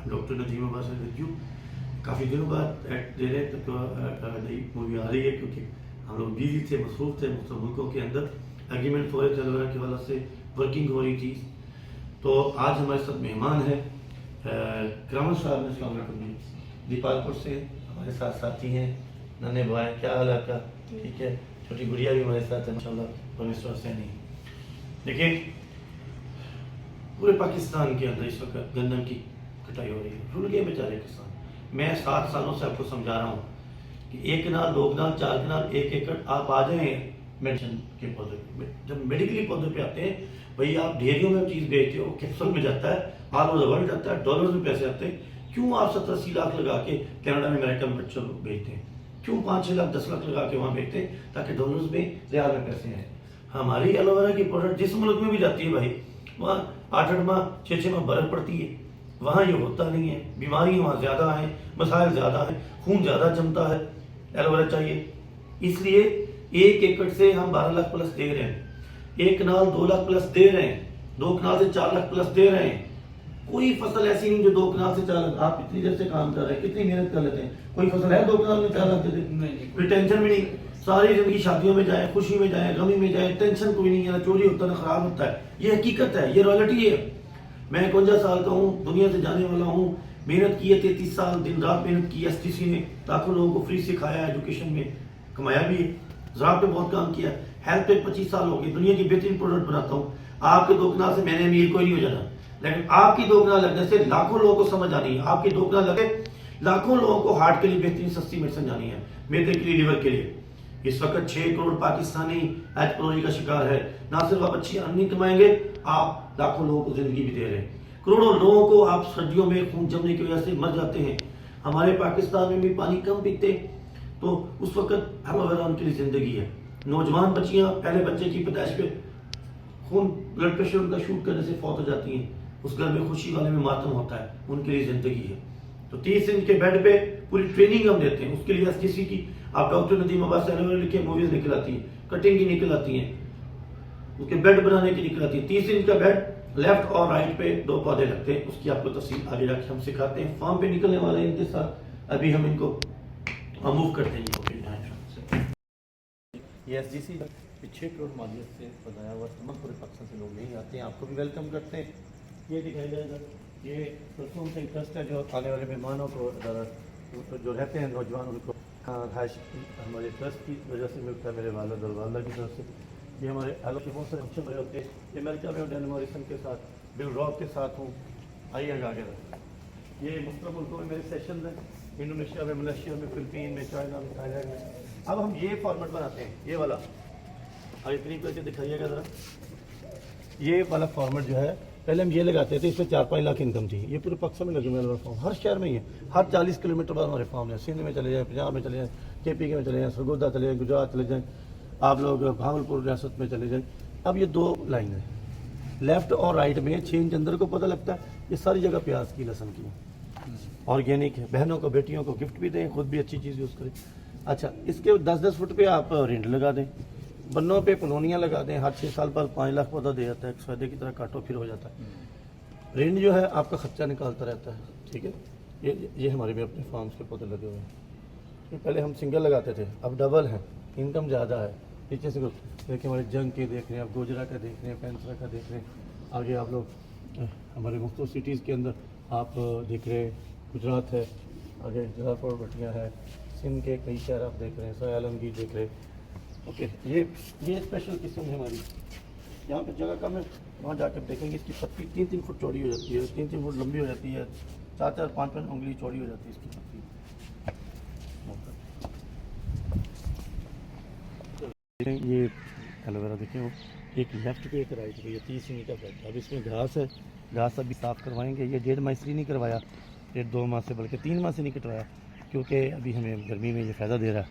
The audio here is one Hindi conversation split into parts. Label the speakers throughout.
Speaker 1: डॉक्टर नदीम अब्बास रिव्यू काफ़ी दिनों बाद एक्ट दे रहे हैं, तो नई मूवी आ रही है क्योंकि हम लोग बिजी थे, मसरूफ थे मुख्तलिफ मुल्कों के अंदर एग्रीमेंट हो रहे थे एलोवेरा के वाला से वर्किंग हो रही थी। तो आज हमारे साथ मेहमान है करामत साहब, दीपालपुर से हमारे साथ साथी हैं। नन्हे भाई, क्या हाल है आपका? ठीक है। छोटी गुड़िया भी हमारे साथ है माशाल्लाह, परमेश्वर से नहीं। देखिए, पूरे पाकिस्तान के अंदर इस वक्त गंदम की कटाई हो रही है, रुल गए बेचारे किसान। मैं 7 सालों से आपको समझा रहा हूँ कि 1 कनाल 2 कनाल 4 कनाल 1 एकड़ आप आ जाएँ मेडिसिन के पौधे पे। जब मेडिकली पौधे पे आते हैं, भाई आप ढेरियों में चीज़ बेचते हो, कैप्सूल में जाता है, ऑल ओवर द वर्ल्ड जाता है, डॉलर्स में पैसे आते हैं। क्यों आप 70-80 लाख लगा के कनाडा में, अमेरिका में बच्चों को बेचते हैं? क्यों 5-6 लाख 10 लाख लगा के वहाँ बेचते हैं ताकि डॉलर्स में, रियाल में पैसे आए? हमारी एलोवेरा की प्रोडक्ट जिस मुल्क में भी जाती है भाई, वहाँ 8-8 माह 6-6 माह बर्फ पड़ती है। वहाँ ये होता नहीं है, बीमारी वहाँ ज़्यादा हैं, मसाइल ज़्यादा हैं, खून ज़्यादा जमता है, एलोवेरा चाहिए। इसलिए 1 एकड़ से हम 12 लाख प्लस दे रहे हैं, 1 कनाल 2 लाख प्लस दे रहे हैं, 2 कनाल से 4 लाख प्लस दे रहे हैं। कोई फसल ऐसी नहीं जो 2 कनाल से 4 लाख। आप इतनी देर से काम कर रहे हैं, कितनी मेहनत कर लेते हैं, कोई फसल है 2 कनाल में 4 लाख दे दे? कोई टेंशन भी नहीं। सारी जिंदगी शादियों में जाए, खुशी में जाए, गमी में जाए, टेंशन कोई नहीं है, ना चोरी होता है ना खराब होता है। ये हकीकत है, ये रियलिटी है। मैं 51 साल का हूँ, दुनिया से जाने वाला हूँ। मेहनत की है 33 साल, दिन रात मेहनत की है। STC ने लाखों लोगों को फ्री सिखाया, एजुकेशन में कमाया भी है, ज़राअत पे बहुत काम किया, हेल्थ पे 25 साल हो गए, दुनिया की बेहतरीन प्रोडक्ट बनाता हूँ। आपके 2 कनाल से मैंने अमीर कोई नहीं हो जाना, लेकिन आपकी 2 कनाल लगने से लाखों लोगों को समझ आनी है। आपकी 2 कनाल लगे, लाखों लोगों को हार्ट के लिए बेहतरीन सस्ती मेडिसिन जानी है, मैदे के लिए, लिवर के लिए। इस वक्त 6 करोड़ पाकिस्तानी एच पीलॉजी का शिकार है। ना सिर्फ आप अच्छी अर्निंग कमाएंगे, आप लाखों लोगों को जिंदगी भी दे रहे हैं। करोड़ों लोगों को आप सर्दियों में खून जमने की वजह से मर जाते हैं। हमारे पाकिस्तान में भी पानी कम पीते, तो उस वक्त एलोवेरा उनके लिए जिंदगी है। नौजवान बच्चियां पहले बच्चे की पैदाइश पे खून, ब्लड प्रेशर उनका शूट करने से फौत हो जाती हैं, उस घर में खुशी वाले में मातम होता है, उनके लिए जिंदगी है। तो 30 इंच के बेड पे पूरी ट्रेनिंग हम देते हैं। उसके लिए STC की आप डॉक्टर नदीम अब्बास एलोवेरा लिखे मूवीज निकल आती हैं, कटिंग की निकल आती हैं, उसके बेड बनाने की निकल आती है। 30 इंच का बेड, लेफ्ट और राइट पे 2 पौधे लगते हैं। उसकी आपको तफसील आगे जाके हम सिखाते हैं। फार्म पे निकलने वाले हैं इनके साथ, अभी हम इनको मूव करते हैं। ये STC 6 करोड़ मालियत से बनाया हुआ, तमाम पूरे पाकिस्तान से लोग यहीं आते हैं, आपको भी वेलकम करते हैं। ये दिखाई जाएगा, ये परफ्यूम से इंटरेस्ट है जो आने वाले मेहमानों को, जो रहते हैं नौजवान, उनको रहायश हमारे ट्रस्ट की वजह से मिलता है, मेरे वालिद और वालिदा की तरफ से। ये हमारे एलो के बहुत सारे फंक्शन बड़े होते हैं। ये अमेरिका में डैन मॉरिसन के साथ, बिल रॉक के साथ हूँ। आइए आगे। ये मुख्तलिफ मुल्कों में मेरे सेशन हैं, इंडोनेशिया में, मलेशिया में, फिलिपीन में, चाइना में, थाईलैंड में। अब हम ये फॉर्मेट बनाते हैं, ये वाला आगे करीब करके दिखाइएगा ज़रा। ये वाला फॉर्मेट जो है, पहले हम ये लगाते थे, इसमें 4-5 लाख इनकम थी। ये पूरे पाकिस्तान में लगे हुए फार्म, हर शहर में ही है। हर 40 किलोमीटर बाद हमारे फार्म है। सिंध में चले जाएँ, पंजाब में चले जाएँ, KPK में चले जाएँ, सरगोदा चले जाएँ, गुजरात चले जाएँ, आप लोग भागलपुर रियासत में चले जाएँ। अब ये 2 लाइन है, लेफ्ट और राइट में 6 इंच अंदर को पता लगता है। ये सारी जगह प्याज की, लहसुन की, ऑर्गेनिक है। बहनों को, बेटियों को गिफ्ट भी दें, खुद भी अच्छी चीज़ यूज़ करें। अच्छा, इसके 10-10 फुट पे आप रिंड लगा दें, बन्नों पे पुनोनियाँ लगा दें। हर 6 साल पर 5 लाख पौधा दे जाता है, एक सौदे की तरह काटो फिर हो जाता है। रिंड जो है आपका खर्चा निकालता रहता है, ठीक है। ये हमारे भी अपने फार्म्स के पौधे लगे हुए हैं। पहले हम सिंगल लगाते थे, अब डबल है, इनकम ज़्यादा है। पीछे से देखिए, हमारे जंग के देख रहे हैं, आप गोजरा का देख रहे हैं, पेंसरा का देख रहे हैं। आगे आप लोग हमारे मुख्तलिफ सिटीज़ के अंदर आप देख रहे हैं, गुजरात है, आगे जलालपुर बटिया है, सिंध के कई शहर आप देख रहे हैं, सर आलमगीर देख रहे हैं। ओके, ये स्पेशल किस्म है हमारी। यहाँ पे जगह कम है, वहाँ जाकर देखेंगे इसकी पत्ती 3-3 फुट चौड़ी हो जाती है, 3-3 फुट लंबी हो जाती है, 4-4, 5-5 उंगली चौड़ी हो जाती है इसकी पत्ती। ये एलोवेरा देखें, वो एक लेफ्ट पे एक राइट पे, ये 30 इंच का बेड। अब इसमें घास है, घास अभी साफ़ करवाएंगे। ये 1.5 माह से नहीं करवाया, 1.5-2 माह से, बल्कि 3 माह से नहीं कटवाया, क्योंकि अभी हमें गर्मी में ये फ़ायदा दे रहा है।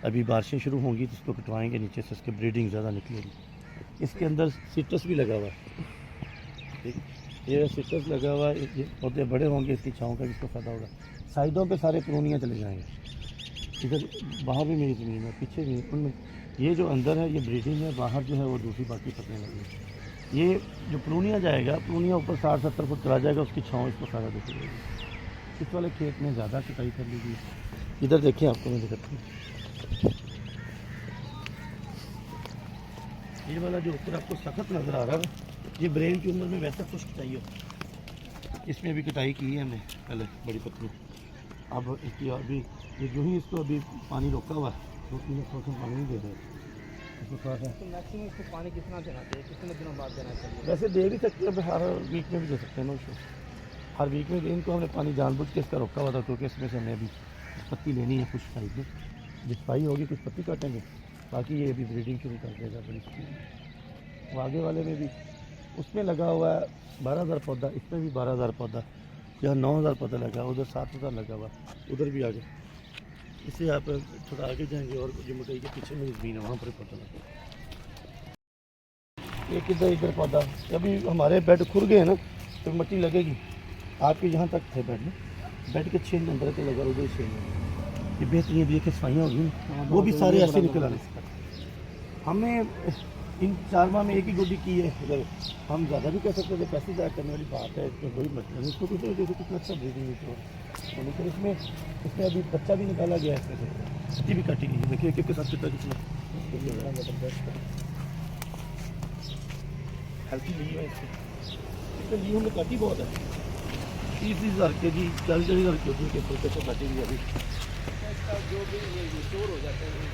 Speaker 1: अभी बारिशें शुरू होंगी तो इसको कटवाएंगे, नीचे से इसकी ब्रीडिंग ज़्यादा निकलेगी। इसके अंदर सिट्रस भी लगा हुआ है, ठीक, ये सिट्रस लगा हुआ है। ये पौधे बड़े होंगे, इसकी छाँव का इसको फ़ायदा होगा। साइडों पे सारे पुरानियाँ चले जाएंगे, इधर बाहर भी मेरी ज़मीन है, पीछे भी उनमें। ये जो अंदर है ये ब्रीडिंग है, बाहर जो है वो दूसरी बाकी पकड़ने लगी। ये जो पुरानियाँ जाएगा, पुरानियाँ ऊपर 60-70 फुट चला जाएगा, उसकी छाँव इसको फ़ायदा देती रहेगी। इस वाले खेत में ज़्यादा कटाई कर लीजिए। इधर देखिए, आपको मैं दिखाता हूँ, ये वाला जो ऊपर आपको सख्त नज़र आ रहा है, ये ब्रेन की उम्र में वैसा खुश्क चाहिए। इसमें भी कटाई की है हमने पहले बड़ी पत्नी। अब इसकी अभी ये जो ही इसको अभी पानी रोका हुआ है, 2-3 पानी नहीं दे रहे इसको थोड़ा सा।
Speaker 2: तो मैक्सिमम इसको पानी कितना देना चाहिए, कितने दिनों बाद देना चाहिए?
Speaker 1: वैसे दे भी सकते हैं, हर वीक में भी दे सकते हैं ना उसको। हर वीक में इनको हमने पानी जानबूझ के इसका रोका हुआ था, क्योंकि इसमें से हमें अभी पत्ती लेनी है कुछ साइड में, जिसपाई होगी कुछ पत्ती काटेंगे, बाकी ये अभी ब्रीडिंग शुरू कर देगा बड़ी स्पीड। वो आगे वाले में भी उसमें लगा हुआ है 12,000 पौधा, इसमें भी 12,000 पौधा, यहाँ 9,000 पौधा लगा, उधर 7,000 लगा हुआ, उधर भी आगे। इससे आप थोड़ा आगे जाएंगे और जो मकई के पीछे में ज़मीन है वहाँ पर पौधा लगा। एक इधर पौधा, अभी हमारे बेड खुल गए हैं ना, तो मिट्टी लगेगी। आपके यहाँ तक थे बेड के 6 नंबर तो लगा, उधर 6 नंबर। ये बेहतरीन भी के सफाइयाँ होगी, वो भी सारे ऐसे निकल आने। हमने इन 4 माह में एक ही गोडी की है। अगर हम ज़्यादा भी कर सकते थे, पैसे ज़्यादा करने वाली बात है, इसमें कोई मतलब नहीं। इसको कुछ देखो कितना अच्छा ब्रीडिंग है, लेकिन इसमें अभी बच्चा भी निकाला गया है, इसमें से भी काटी गई है। देखिए एक के साथ कितना हेल्थी ली है इसमें ली हमने काटी बहुत है, 30,000 के जी 40,000 के जी के फुलके से काटी गई। अभी
Speaker 2: जो भी स्टोर हो जाते हैं,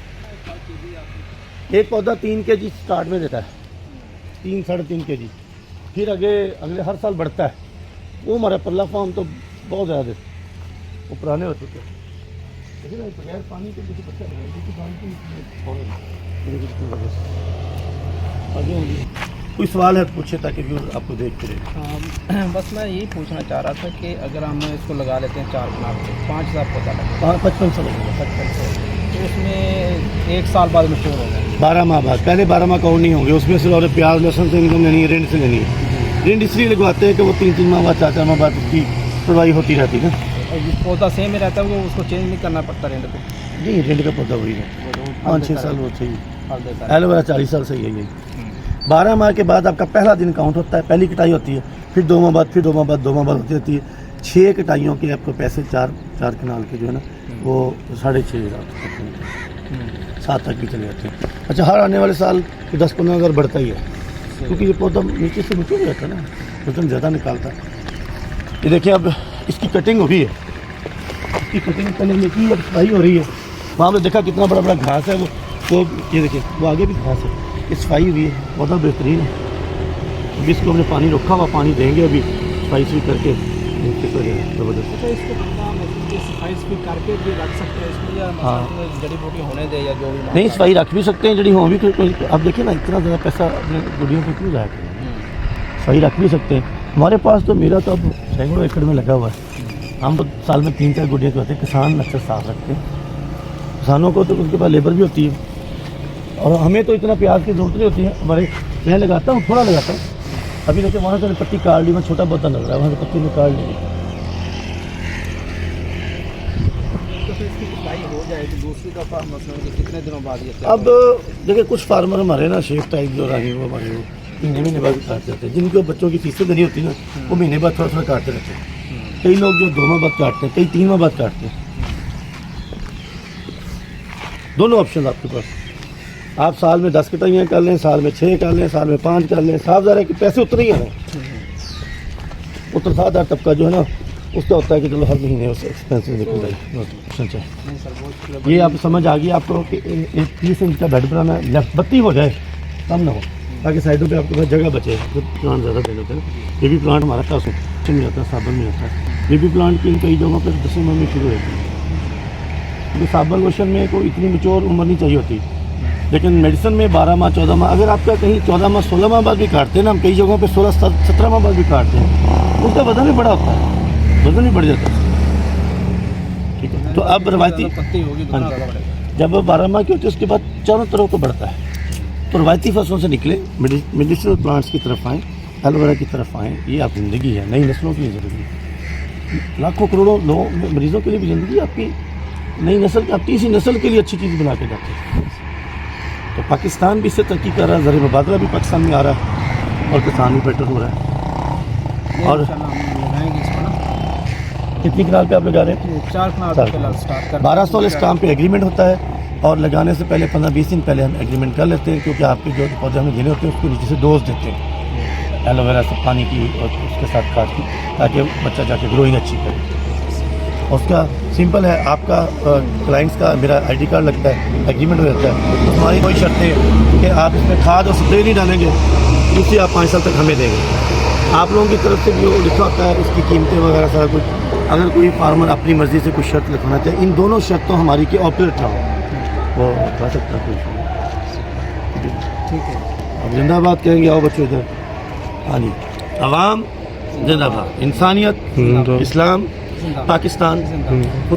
Speaker 1: एक पौधा 3 kg स्टार्ट में देता है, 3-3.5 kg, फिर अगले हर साल बढ़ता है। वो हमारा पल्ला फार्म तो बहुत ज़्यादा देते, वो पुराने हो चुके हैं। लेकिन बगैर पानी के किसी बच्चा आगे कोई सवाल है तो पूछे, ताकि व्यूअर आपको देखते रहे।
Speaker 2: बस मैं यही पूछना चाह रहा था कि अगर हम इसको लगा लेते हैं 4 कनाल से 5,000 पौधा लगा,
Speaker 1: 55 लगेगा,
Speaker 2: 55 तो उसमें 1 साल बाद में स्टोर होगा।
Speaker 1: 12 माह बाद, पहले 12 माह काउंट नहीं होंगे उसमें से। और प्याज लहसुन से इनकम लेनी है, रेंट से लेनी है। रेंट इसलिए लगवाते हैं कि वो 3-3 माह बाद 4-4 माह बाद उसकी सुनवाई होती रहती है ना।
Speaker 2: पौधा सेम ही रहता है, वो उसको चेंज नहीं करना पड़ता रेंट को?
Speaker 1: नहीं, रेंट का पौधा वही है, 5-6 साल वो सही। एलोवेरा 40 साल सही है। यही 12 माह के बाद आपका पहला दिन काउंट होता है, पहली कटाई होती है, फिर 2 माह बाद, फिर 2 माह बाद, 2 माह बाद होती रहती है। 6 कटाइयों के आपको पैसे 4 कनाल के जो है ना, वो 6,500 7 तक भी चले जाते हैं। अच्छा, हर आने वाले साल 10-15 हज़ार बढ़ता ही है, क्योंकि ये पौधा नीचे से नीचे रहता है ना, वजन ज़्यादा निकालता है। ये देखिए, अब इसकी कटिंग हो गई है, इसकी कटिंग पहले की, अब सफाई हो रही है। वहाँ पर देखा कितना बड़ा बड़ा घास है, वो ये देखिए, वो आगे भी घास है, ये सफाई हुई है, पौधा बेहतरीन है। अभी इसको हमने पानी रखा हुआ, पानी देंगे अभी सफाई करके ज़बरदस्त।
Speaker 2: करके भी रख सकते हैं इसमें, या
Speaker 1: हाँ,
Speaker 2: जड़ी बूटी होने दे या जो भी
Speaker 1: नहीं, सफाई रख भी सकते हैं, जड़ी हो भी। अब देखिए ना, इतना ज़्यादा पैसा अपने गुड़ियों को क्यों जाया करें, सफाई रख भी सकते हैं। हमारे पास तो, मेरा तो अब सैकड़ों एकड़ में लगा हुआ है। हम तो साल में 3-4 गुड़ियाँ करते हैं। किसान अक्सर साफ रखते हैं, किसानों को तो उनके पास लेबर भी होती है, और हमें तो इतना प्याज की जरूरत नहीं होती है। हमारे मैं लगाता हूँ, थोड़ा लगाता हूँ। अभी देखिए वहाँ से पत्ती काट ली, मैं छोटा पौधा लग रहा है, वहाँ से पत्ती निकाल ली।
Speaker 2: हो जाएगी दूसरी दफ़ा, मतलब कितने दिनों बाद ये?
Speaker 1: अब देखिए, कुछ फार्मर हमारे ना शेफ टाइप जो रहे, वो हमारे वो महीने बाद काट देते हैं। जिनको बच्चों की फीसें देनी होती है ना, वो महीने बाद थोड़ा थोड़ा काटते रहते हैं। कई लोग जो 2 माह बाद काटते हैं, कई 3 माह बाद काटते हैं। दोनों ऑप्शन आपके पास, आप साल में 10 कटाइयाँ कर लें, साल में 6 कर लें, साल में 5 कर लें। साफ ज़ाहिर है कि पैसे उतने ही आ रहे हैं। उत्तरदार तबका जो है ना, उसका होता है कि चलो हर महीने उससे एक्सपेंसिव निकल जाए। ये आप समझ आ गई आपको कि 30 इंच का बेड बनाना, लेफ्ट बत्ती हो जाए कम ना हो, ताकि साइडों पे आपके पास जगह बचे। जो प्लांट ज़्यादा दे देते हैं, बेबी प्लांट हमारा कासू में आता है, साबन में आता है। बेबी प्लांट की कई जगहों पर 10 माह में शुरू होती है, क्योंकि साबन लोशन में कोई इतनी मैच्योर उम्र नहीं चाहिए होती। लेकिन मेडिसिन में 12 माह 14 माह, अगर आपका कहीं 14 माह 16 माह बाद भी काटते हैं ना, हम कई जगहों पे 16-17 माह बाद भी काटते हैं, उसका वजन भी बड़ा होता है, वजन भी बढ़ जाता है। ठीक है, तो अब रवायती जब 12 माह की होती है, उसके बाद चारों तरफ को बढ़ता है। तो रवायती फसलों से निकले, मेडिसिनल प्लांट्स की तरफ आएँ, एलोवेरा की तरफ आएँ। ये आप ज़िंदगी है, नई नस्लों की ज़िंदगी, लाखों करोड़ों लोगों मरीज़ों के लिए भी ज़िंदगी आपकी नई नस्ल की, आप तीसरी नस्ल के लिए अच्छी चीज़ बना के जाते हैं। तो पाकिस्तान भी इससे तरक्की कर रहा है, ज़र मुबादला भी पाकिस्तान में आ रहा है, और किसान भी बेटर हो रहा है। और कितनी कनाल पे आप लगा रहे हैं?
Speaker 2: ये 4 कनाल
Speaker 1: चार
Speaker 2: पे स्टार्ट कर
Speaker 1: 1200 स्टाम्प पे एग्रीमेंट होता है और लगाने से पहले 15-20 दिन पहले हम एग्रीमेंट कर लेते हैं, क्योंकि आपके जो पौधे हमें देने होते हैं उसको नीचे से डोज देते हैं एलोवेरा से पानी की और उसके साथ खाद की, ताकि बच्चा जाके ग्रोइंग अच्छी करे। उसका सिंपल है, आपका क्लाइंट्स का मेरा आईडी कार्ड लगता है, एग्रीमेंट हो जाता है, तो हमारी कोई शर्त है कि आप इसमें खाद और स्प्रे नहीं डालेंगे, दूसरी आप 5 साल तक हमें देंगे। आप लोगों की तरफ से भी वो लिखा होता है, इसकी कीमतें वगैरह सारा कुछ। अगर कोई फार्मर अपनी मर्ज़ी से कुछ शर्त लिखवाना चाहे, इन दोनों शर्तों हमारी के ऑपरेट ना हो वो बता सकता है कोई।
Speaker 2: ठीक है।
Speaker 1: अब जिंदाबाद कहेंगे, आओ बच्चों इधर। हाँ जी, अवाम जिंदाबाद, इंसानियत, इस्लाम,
Speaker 2: जिंदाबाद।
Speaker 1: पाकिस्तान।
Speaker 2: जिंदाबाद।